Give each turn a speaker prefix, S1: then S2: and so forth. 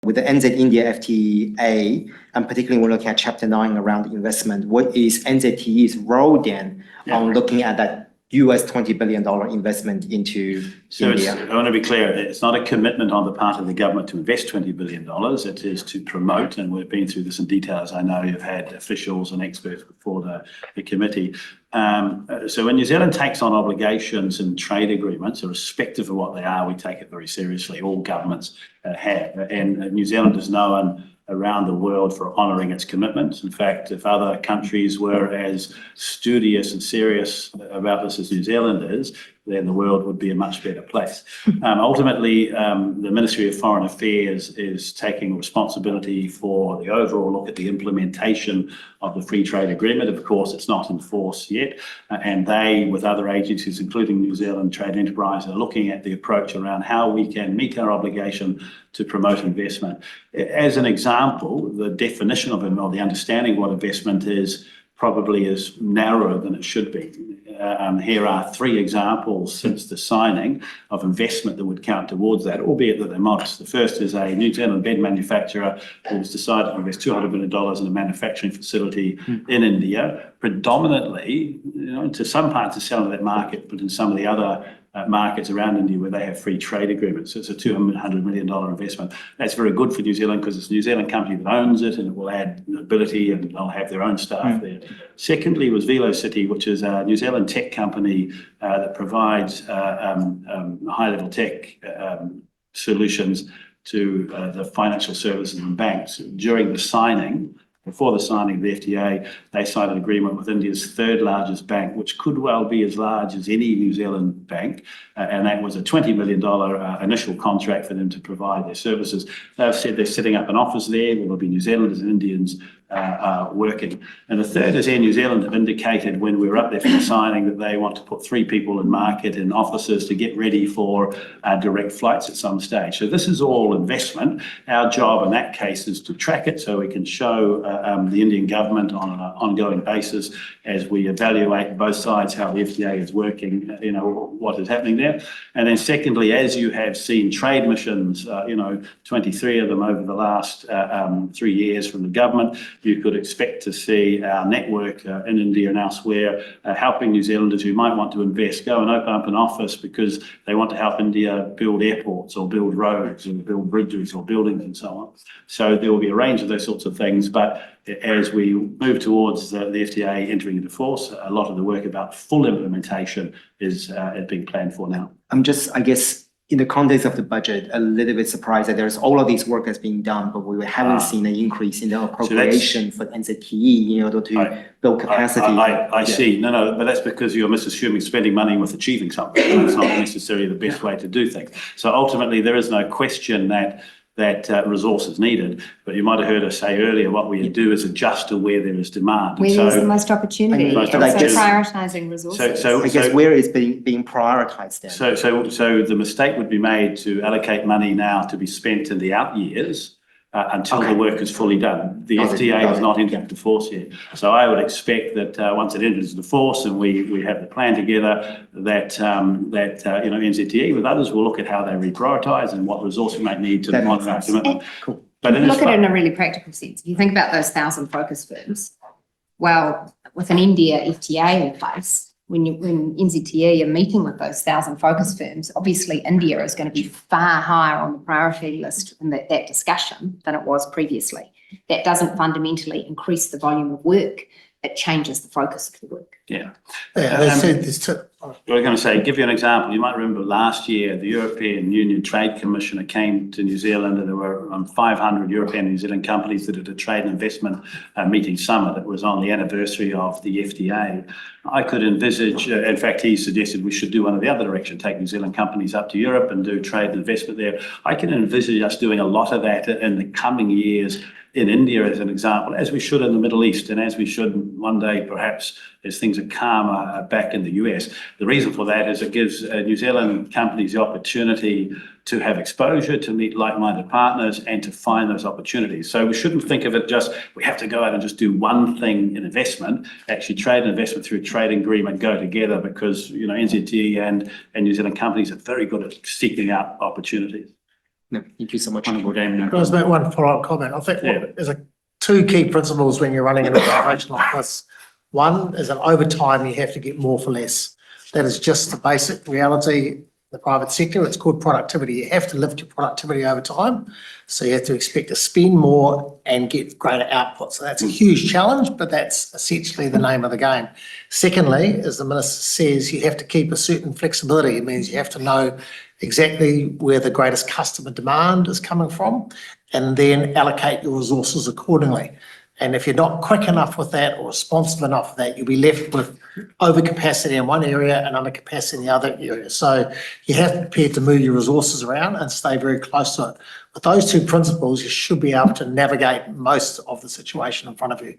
S1: With the NZ-India FTA, and particularly when looking at Chapter 9 around investment, what is NZTE's role then on looking at that US $20 billion investment into India?
S2: I want to be clear, it's not a commitment on the part of the government to invest $20 billion. It is to promote, and we've been through this in detail, as I know you've had officials and experts before the committee. So when New Zealand takes on obligations and trade agreements, irrespective of what they are, we take it very seriously. All governments have. And New Zealand is known around the world for honouring its commitments. In fact, if other countries were as studious and serious about this as New Zealand is, then the world would be a much better place. Ultimately, the Ministry of Foreign Affairs is taking responsibility for the overall look at the implementation of the free trade agreement. Of course, it's not in force yet, and they, with other agencies, including New Zealand Trade Enterprise, are looking at the approach around how we can meet our obligation to promote investment. As an example, the definition of it, or the understanding of what investment is, probably is narrower than it should be. Here are 3 examples since the signing of investment that would count towards that, albeit that they're modest. The first is a New Zealand bed manufacturer who has decided to invest $200 million in a manufacturing facility in India, predominantly, to some parts to sell to that market, but in some of the other markets around India where they have free trade agreements. So it's a $200 million investment. That's very good for New Zealand because it's a New Zealand company that owns it, and it will add ability, and they'll have their own staff there. Secondly was VeloCity, which is a New Zealand tech company that provides high-level tech solutions to the financial services and banks. Before the signing of the FTA, they signed an agreement with India's 3rd largest bank, which could well be as large as any New Zealand bank, and that was a $20 million initial contract for them to provide their services. They've said they're setting up an office there where there'll be New Zealanders and Indians working. And the third is Air New Zealand have indicated when we were up there for the signing that they want to put 3 people in market in offices to get ready for direct flights at some stage. So this is all investment. Our job in that case is to track it so we can show the Indian government on an ongoing basis as we evaluate both sides how the FTA is working, what is happening there. And then secondly, as you have seen trade missions, 23 of them over the last 3 years from the government, you could expect to see our network in India and elsewhere helping New Zealanders who might want to invest go and open up an office because they want to help India build airports or build roads or build bridges or buildings and so on. So there will be a range of those sorts of things. But as we move towards the FTA entering into force, a lot of the work about full implementation is being planned for now.
S1: I'm just, I guess, in the context of the budget, a little bit surprised that there's all of this work that's being done, but we haven't seen an increase in the appropriation for NZTE in order to build capacity.
S2: I see. No, but that's because you're misassuming spending money with achieving something. It's not necessarily the best way to do things. So ultimately, there is no question that resource is needed, but you might have heard us say earlier what we do is adjust to where there is demand.
S3: Where there's the most opportunity, so prioritising resources.
S1: So I guess where is being prioritised then?
S2: So the mistake would be made to allocate money now to be spent in the out years until the work is fully done. The FTA has not entered into force yet. So I would expect that once it enters into force and we have the plan together, that NZTE with others will look at how they reprioritise and what resource we might need to monitor our commitment.
S3: Cool. But look at it in a really practical sense. If you think about those 1,000 focus firms, well, with an India FTA in place, when NZTE are meeting with those 1,000 focus firms, obviously India is going to be far higher on the priority list in that discussion than it was previously. That doesn't fundamentally increase the volume of work. It changes the focus of the work.
S2: We're going to say, give you an example. You might remember last year, the European Union Trade Commissioner came to New Zealand, and there were 500 European and New Zealand companies that did a trade and investment meeting summit. It was on the anniversary of the FTA. I could envisage, in fact, he suggested we should do one of the other direction, take New Zealand companies up to Europe and do trade and investment there. I can envisage us doing a lot of that in the coming years in India, as an example, as we should in the Middle East, and as we should one day, perhaps, as things are calmer back in the US. The reason for that is it gives New Zealand companies the opportunity to have exposure, to meet like-minded partners, and to find those opportunities. So we shouldn't think of it just, we have to go out and just do one thing in investment. Actually, trade and investment through a trading agreement go together because, NZTE and New Zealand companies are very good at seeking out opportunities.
S1: No, thank you so much.
S2: Honourable Dame, no
S4: Can I just make
S2: comment.
S4: one follow-up comment? I think
S2: Yeah.
S4: there's two key principles when you're running an operation like this. One is that over time, you have to get more for less. That is just the basic reality. The private sector, it's called productivity. You have to lift your productivity over time. So you have to expect to spend more and get greater output. So that's a huge challenge, but that's essentially the name of the game. Secondly, as the Minister says, you have to keep a certain flexibility. It means you have to know exactly where the greatest customer demand is coming from and then allocate your resources accordingly. And if you're not quick enough with that or responsive enough with that, you'll be left with overcapacity in one area and undercapacity in the other area. So you have to be prepared to move your resources around and stay very close to it. With those two principles, you should be able to navigate most of the situation in front of you.